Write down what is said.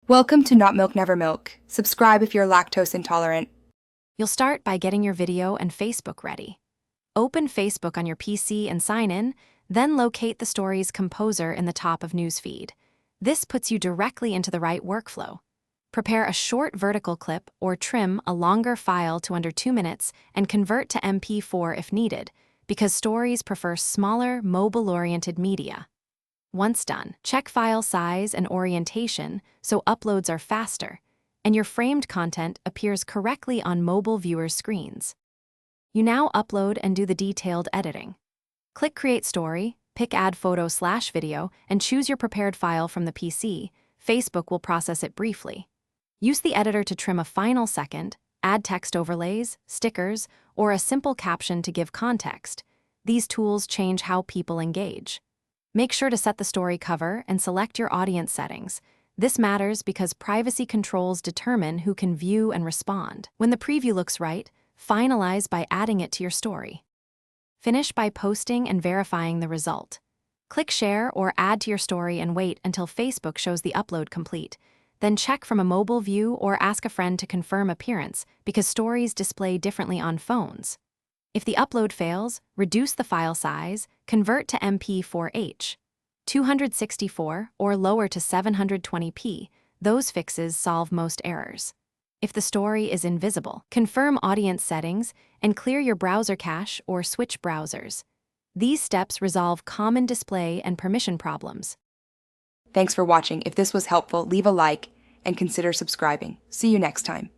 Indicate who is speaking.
Speaker 1: Welcome to Not Milk Never Milk. Subscribe if you're lactose intolerant.
Speaker 2: You'll start by getting your video and Facebook ready. Open Facebook on your PC and sign in, then locate the story's composer in the top of Newsfeed. This puts you directly into the right workflow. Prepare a short vertical clip or trim a longer file to under 2 minutes and convert to MP4 if needed, because stories prefer smaller, mobile-oriented media. Once done, check file size and orientation so uploads are faster, and your framed content appears correctly on mobile viewers' screens. You now upload and do the detailed editing. Click Create Story, pick Add Photo/Video, and choose your prepared file from the PC. Facebook will process it briefly. Use the editor to trim a final second, add text overlays, stickers, or a simple caption to give context. These tools change how people engage. Make sure to set the story cover and select your audience settings. This matters because privacy controls determine who can view and respond. When the preview looks right, finalize by adding it to your story. Finish by posting and verifying the result. Click Share or Add to your story and wait until Facebook shows the upload complete. Then check from a mobile view or ask a friend to confirm appearance because stories display differently on phones. If the upload fails, reduce the file size, convert to MP4H, 264 or lower to 720p. Those fixes solve most errors. If the story is invisible, confirm audience settings and clear your browser cache or switch browsers. These steps resolve common display and permission problems.
Speaker 1: Thanks for watching. If this was helpful, leave a like and consider subscribing. See you next time.